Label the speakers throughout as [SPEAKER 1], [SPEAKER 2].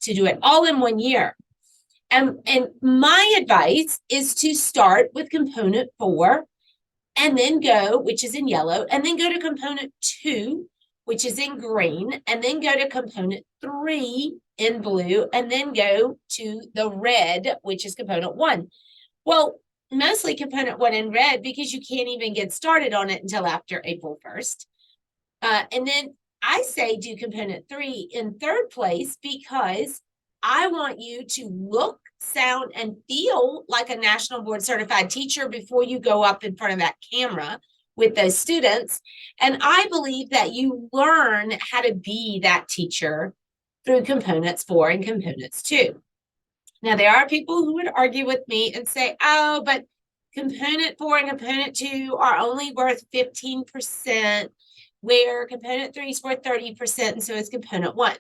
[SPEAKER 1] to do it all in 1 year. And my advice is to start with component 4 and then go, which is in yellow, and then go to component 2, which is in green, and then go to component 3 in blue, and then go to the red, which is component 1. Well, mostly component 1 in red because you can't even get started on it until after April 1st. And then I say do component 3 in third place because I want you to look, sound, and feel like a national board certified teacher before you go up in front of that camera with those students. And I believe that you learn how to be that teacher through components 4 and components 2. Now, there are people who would argue with me and say, oh, but component 4 and component 2 are only worth 15%, where component 3 is worth 30%, and so is component 1.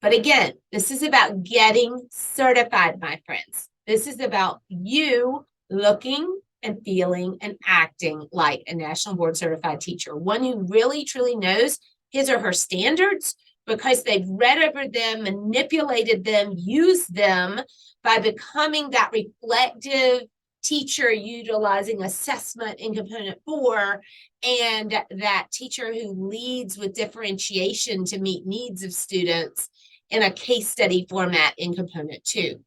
[SPEAKER 1] But again, this is about getting certified, my friends. This is about you looking and feeling and acting like a national board certified teacher, one who really, truly knows his or her standards because they've read over them, manipulated them, used them by becoming that reflective teacher utilizing assessment in component 4, and that teacher who leads with differentiation to meet needs of students in a case study format in component 2.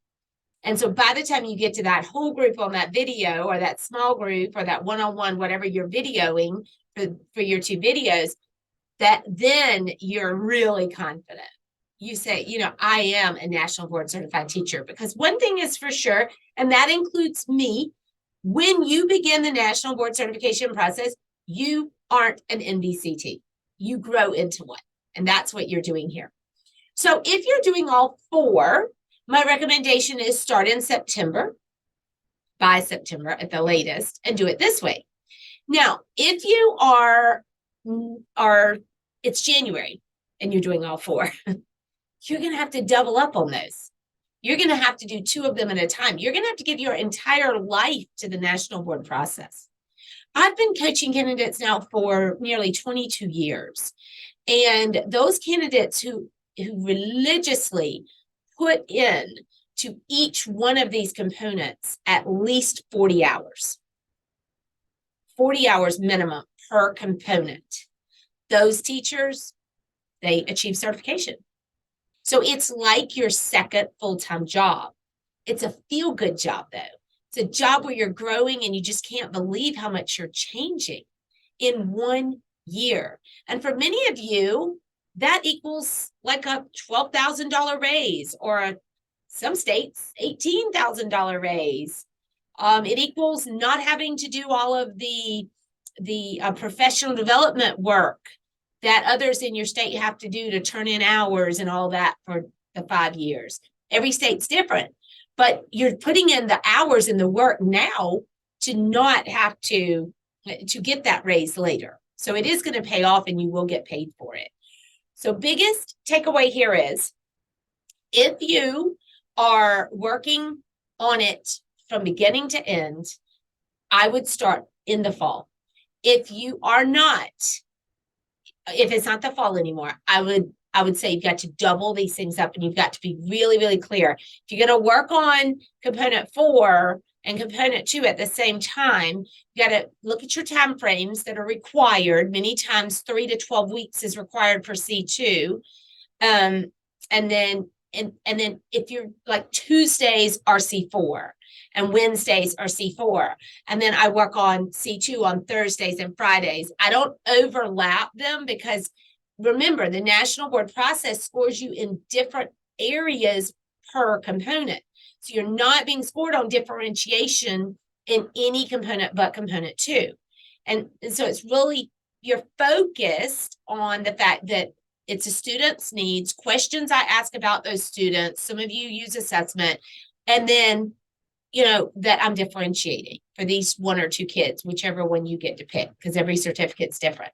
[SPEAKER 1] And so by the time you get to that whole group on that video, or that small group, or that one-on-one, whatever you're videoing for your 2 videos, that then you're really confident. You say, I am a national board certified teacher, because one thing is for sure, and that includes me, when you begin the national board certification process, you aren't an NBCT. You grow into one, and that's what you're doing here. So if you're doing all 4, my recommendation is start in September, by September at the latest, and do it this way. Now, if you it's January and you're doing all 4, you're going to have to double up on those. You're going to have to do 2 of them at a time. You're going to have to give your entire life to the national board process. I've been coaching candidates now for nearly 22 years. And those candidates who religiously put in to each one of these components at least 40 hours. 40 hours minimum per component. Those teachers, they achieve certification. So it's like your second full-time job. It's a feel-good job, though. It's a job where you're growing and you just can't believe how much you're changing in 1 year. And for many of you, that equals like a $12,000 raise, or some states, $18,000 raise. It equals not having to do all of the professional development work that others in your state have to do to turn in hours and all that for the 5 years. Every state's different, but you're putting in the hours and the work now to not have to get that raise later. So it is going to pay off, and you will get paid for it. So biggest takeaway here is, if you are working on it from beginning to end, I would start in the fall. If you are not, if it's not the fall anymore, I would say you've got to double these things up, and you've got to be really, really clear. If you're going to work on component 4 and component 2 at the same time, you got to look at your time frames that are required. Many times 3 to 12 weeks is required for C2. And then if you're like Tuesdays are C4 and Wednesdays are C4. And then I work on C2 on Thursdays and Fridays. I don't overlap them because remember, the national board process scores you in different areas per component. So you're not being scored on differentiation in any component but component 2. And so it's really, you're focused on the fact that it's a student's needs, questions I ask about those students. Some of you use assessment, and then, that I'm differentiating for these 1 or 2 kids, whichever one you get to pick, because every certificate's different.